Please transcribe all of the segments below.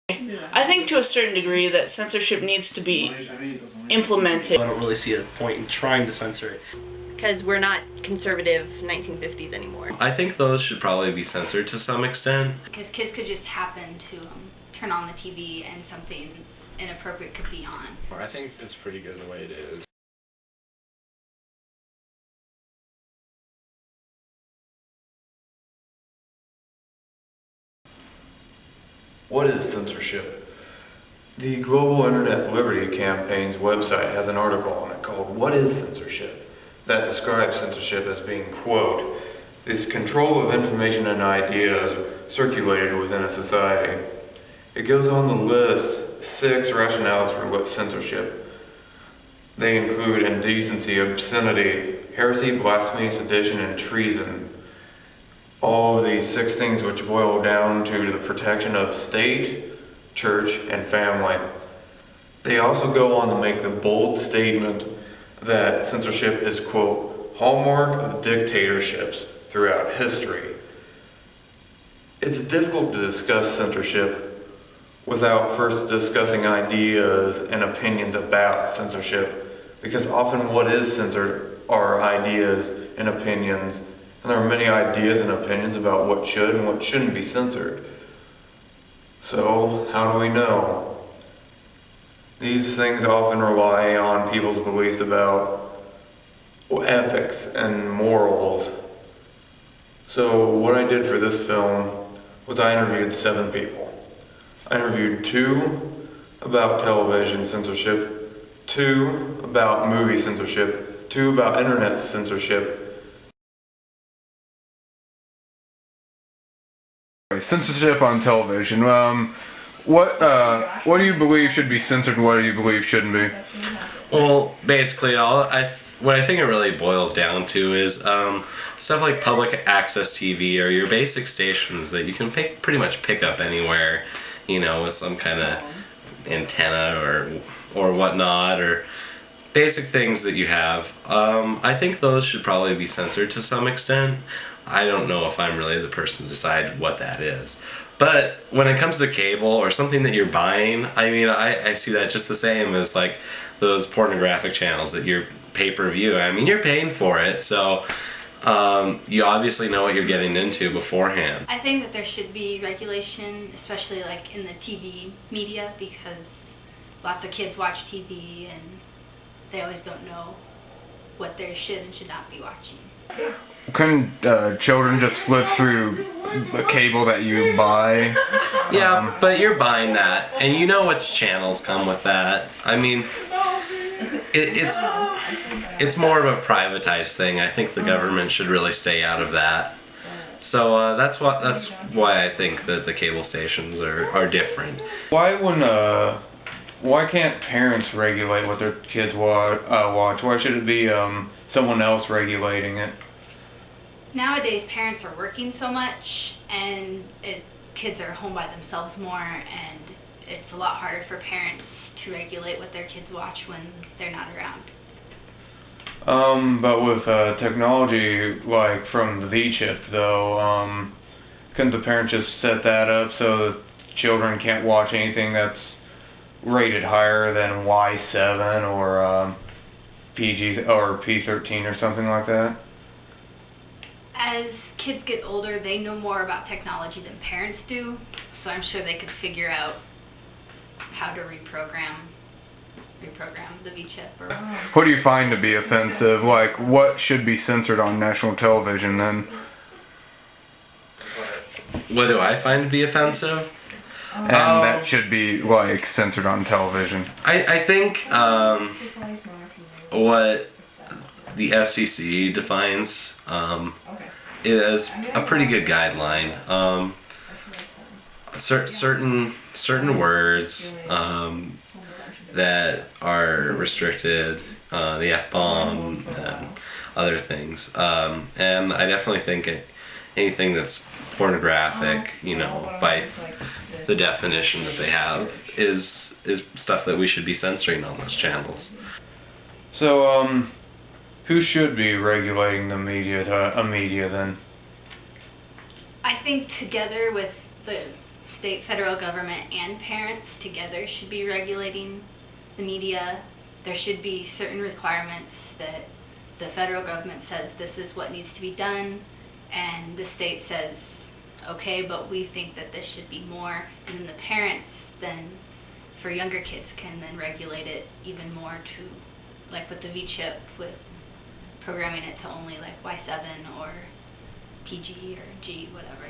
I think to a certain degree that censorship needs to be implemented. I don't really see a point in trying to censor it. Because we're not conservative 1950s anymore. I think those should probably be censored to some extent. Because kids could just happen to turn on the TV and something inappropriate could be on. I think it's pretty good the way it is. What is censorship? The Global Internet Liberty Campaign's website has an article on it called "What is Censorship?" that describes censorship as being, quote, "is control of information and ideas circulated within a society." It goes on to list 6 rationales for what censorship. They include indecency, obscenity, heresy, blasphemy, sedition, and treason. All of these 6 things which boil down to the protection of state, church, and family. They also go on to make the bold statement that censorship is, quote, hallmark of dictatorships throughout history. It's difficult to discuss censorship without first discussing ideas and opinions about censorship, because often what is censored are ideas and opinions. And there are many ideas and opinions about what should and what shouldn't be censored. So, how do we know? These things often rely on people's beliefs about ethics and morals. So, what I did for this film was I interviewed 7 people. I interviewed 2 about television censorship, 2 about movie censorship, 2 about internet censorship. Censorship on television. What do you believe should be censored and what do you believe shouldn't be? Well, basically, what I think it really boils down to is stuff like public access TV or your basic stations that you can pretty much pick up anywhere, you know, with some kind of antenna or whatnot, or basic things that you have. I think those should probably be censored to some extent. I don't know if I'm really the person to decide what that is. But when it comes to cable or something that you're buying, I mean, I see that just the same as like those pornographic channels that you're pay-per-view. I mean, you're paying for it, so you obviously know what you're getting into beforehand. I think that there should be regulation, especially like in the TV media, because lots of kids watch TV and they always don't know what they should and should not be watching. Couldn't children just flip through the cable that you buy? Yeah, but you're buying that, and you know which channels come with that. I mean, it's more of a privatized thing. I think the government should really stay out of that. So that's why I think that the cable stations are different. Why can't parents regulate what their kids watch? Why should it be someone else regulating it? Nowadays, parents are working so much, and kids are home by themselves more, and it's a lot harder for parents to regulate what their kids watch when they're not around. But with technology, like from the V-chip, though, couldn't the parents just set that up so that children can't watch anything that's rated higher than Y7 or PG or P13 or something like that? As kids get older, they know more about technology than parents do, so I'm sure they could figure out how to reprogram the V-chip. What do you find to be offensive? Like, what should be censored on national television then? What do I find to be offensive? And that should be, like, censored on television. I think what the FCC defines is a pretty good guideline. Certain words that are restricted, the F-bomb and other things. And I definitely think anything that's pornographic, you know, by the definition that they have, is stuff that we should be censoring on those channels. So, who should be regulating the media then? I think together with the state, federal government, and parents together should be regulating the media. There should be certain requirements that the federal government says this is what needs to be done, and the state says, okay, but we think that this should be more, and then the parents then, for younger kids, can then regulate it even more to, like with the V-chip, with programming it to only like Y7 or PG or G, whatever.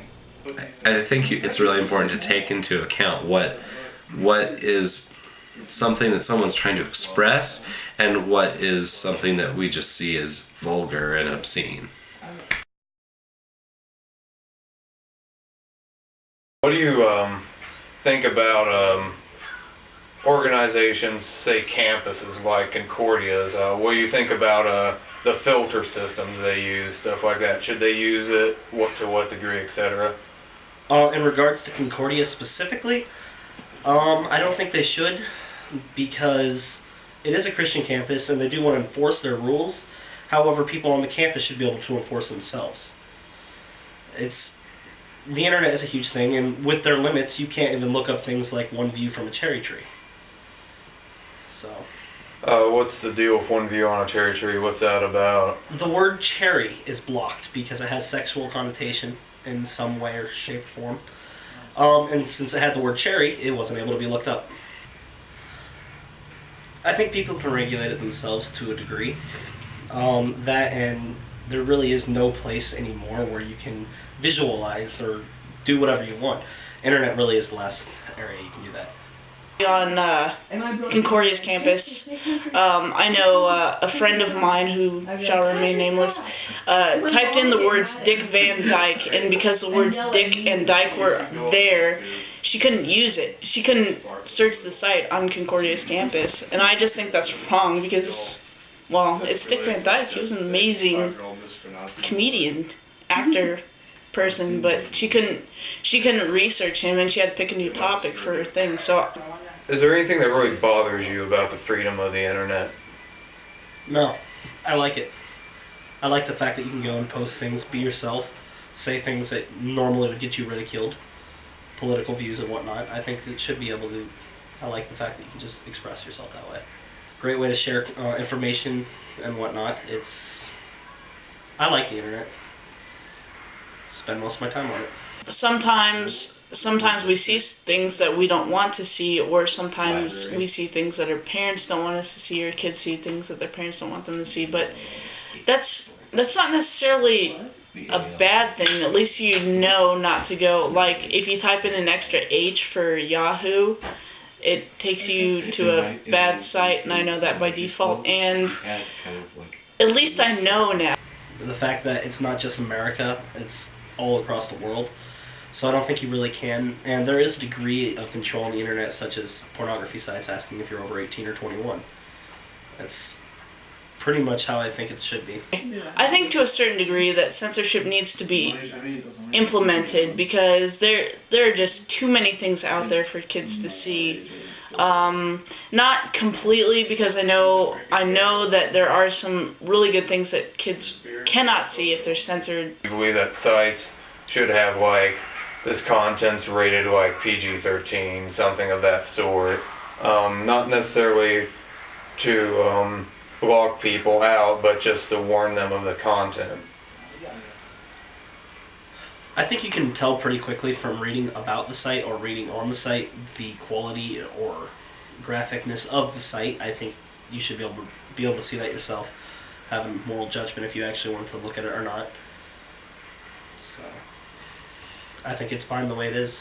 I think it's really important to take into account what is something that someone's trying to express and what is something that we just see as vulgar and obscene. What do you think about organizations, say campuses like Concordia's? What do you think about the filter systems they use, stuff like that? Should they use it? To what degree, etc.? In regards to Concordia specifically, I don't think they should, because it is a Christian campus and they do want to enforce their rules. However, people on the campus should be able to enforce themselves. The internet is a huge thing, and with their limits, you can't even look up things like one view from a cherry tree. So. What's the deal with one view on a cherry tree? What's that about? The word cherry is blocked because it has sexual connotation in some way or shape or form. And since it had the word cherry, it wasn't able to be looked up. I think people can regulate it themselves to a degree. That and there really is no place anymore where you can visualize or do whatever you want. Internet really is the last area you can do that. On Concordia's campus, I know a friend of mine who shall remain nameless typed in the words Dick Van Dyke, and because the words Dick and Dyke were there, she couldn't use it. She couldn't search the site on Concordia's campus, and I just think that's wrong because, well, it's Dick Van Dyke. He was an amazing comedian, actor, person, but she couldn't research him, and she had to pick a new topic for her thing. So, is there anything that really bothers you about the freedom of the internet? No, I like it. I like the fact that you can go and post things, be yourself, say things that normally would get you ridiculed, political views and whatnot. I think it should be able to. I like the fact that you can just express yourself that way. Great way to share information and whatnot. I like the internet. Spend most of my time on it. Sometimes we see things that we don't want to see, or sometimes we see things that our parents don't want us to see, or kids see things that their parents don't want them to see. But that's not necessarily a bad thing. At least you know not to go. Like if you type in an extra H for Yahoo, it takes you to a bad site, and I know that by default. And at least I know now. The fact that it's not just America, it's all across the world. So I don't think you really can. And there is a degree of control on the internet, such as pornography sites asking if you're over 18 or 21. That's pretty much how I think it should be. I think to a certain degree that censorship needs to be implemented because there are just too many things out there for kids to see. Not completely, because I know that there are some really good things that kids cannot see if they're censored. I believe that sites should have like this content's rated like PG-13, something of that sort. Not necessarily to block people out, but just to warn them of the content. I think you can tell pretty quickly from reading about the site or reading on the site the quality or graphicness of the site. I think you should be able to see that yourself, have a moral judgment if you actually want to look at it or not. So I think it's fine the way it is.